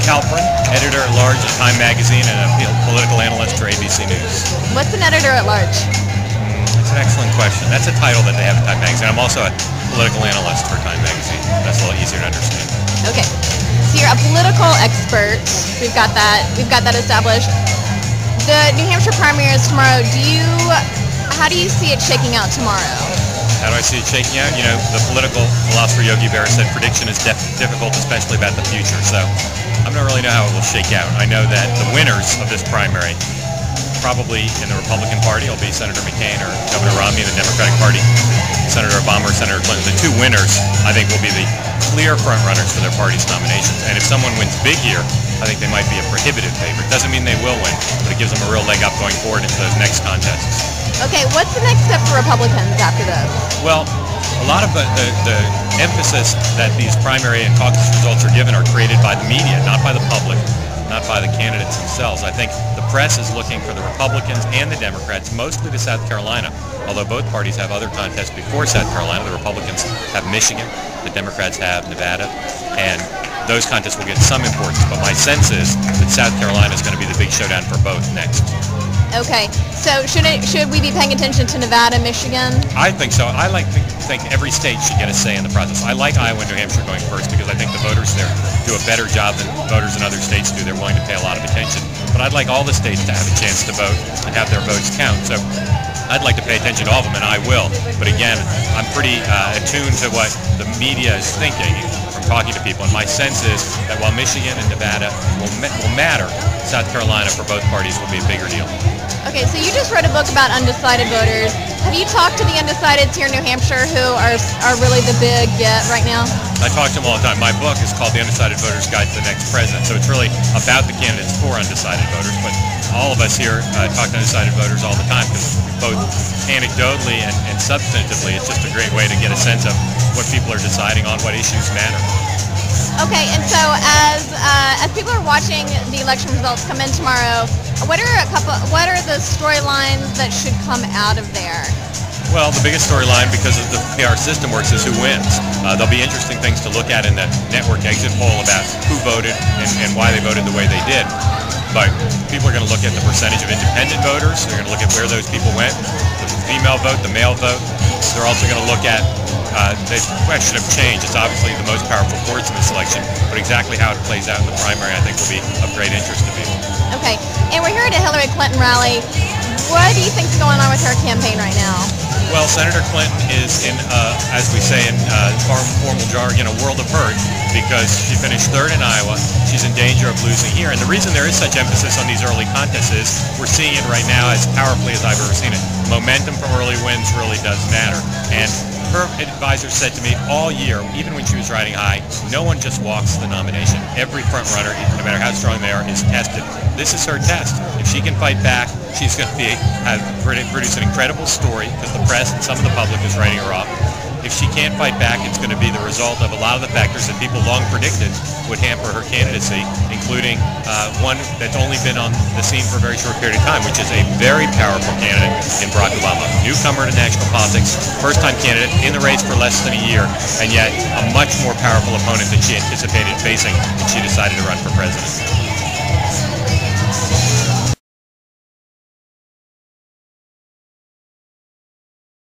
Halperin, editor-at-large at Time Magazine and a political analyst for ABC News. What's an editor-at-large? That's an excellent question. That's a title that they have at Time Magazine. I'm also a political analyst for Time Magazine. That's a little easier to understand. Okay. So you're a political expert. We've got that established. The New Hampshire primary is tomorrow. How do you see it shaking out tomorrow? How do I see it shaking out? You know, the political philosopher Yogi Berra said prediction is difficult, especially about the future. So I don't really know how it will shake out. I know that the winners of this primary, probably in the Republican Party, will be Senator McCain or Governor Romney. In the Democratic Party, Senator Obama or Senator Clinton. The two winners, I think, will be the clear front runners for their party's nominations. And if someone wins big here, I think they might be a prohibitive favorite. Doesn't mean they will win, but it gives them a real leg up going forward into those next contests. Okay, what's the next step for Republicans after this? Well, a lot of the emphasis that these primary and caucus results are given are created by the media, not by the public, not by the candidates themselves. I think the press is looking for the Republicans and the Democrats, mostly to South Carolina, although both parties have other contests before South Carolina. The Republicans have Michigan, the Democrats have Nevada, and those contests will get some importance. But my sense is that South Carolina is going to be the big showdown for both next. Okay, so should we be paying attention to Nevada, Michigan? I think so. I like to think every state should get a say in the process. I like Iowa and New Hampshire going first because I think the voters there do a better job than voters in other states do. They're willing to pay a lot of attention. But I'd like all the states to have a chance to vote and have their votes count. So I'd like to pay attention to all of them, and I will. But again, I'm pretty attuned to what the media is thinking from talking to people. And my sense is that while Michigan and Nevada will matter, South Carolina for both parties will be a bigger deal. Okay, so you just wrote a book about undecided voters. Have you talked to the undecideds here in New Hampshire who are really the big get right now? I talk to them all the time. My book is called The Undecided Voter's Guide to the Next President, so it's really about the candidates for undecided voters. But all of us here talk to undecided voters all the time because both anecdotally and substantively, it's just a great way to get a sense of what people are deciding on, what issues matter. Okay, and so as people are watching the election results come in tomorrow, what are the storylines that should come out of there? Well, the biggest storyline, because of the PR system works, is who wins. There'll be interesting things to look at in the network exit poll about who voted and why they voted the way they did. But people are going to look at the percentage of independent voters. They're going to look at where those people went, the female vote, the male vote. They're also going to look at the question of change. It's obviously the most powerful force in this election, but exactly how it plays out in the primary, I think, will be of great interest to people. Okay, and we're here at a Hillary Clinton rally. What do you think's going on with her campaign right now? Well, Senator Clinton is in, as we say in formal jargon, a world of hurt because she finished third in Iowa. She's in danger of losing here. And the reason there is such emphasis on these early contests is we're seeing it right now as powerfully as I've ever seen it. Momentum from early wins really does matter. And her advisor said to me all year, even when she was riding high, no one just walks the nomination. Every front runner, no matter how strong they are, is tested. This is her test. If she can fight back, she's going to produce an incredible story because the press and some of the public is writing her off. If she can't fight back, it's going to be the result of a lot of the factors that people long predicted would hamper her candidacy, including one that's only been on the scene for a very short period of time, which is a very powerful candidate in Barack Obama. Newcomer to national politics, first-time candidate in the race for less than a year, and yet a much more powerful opponent than she anticipated facing when she decided to run for president.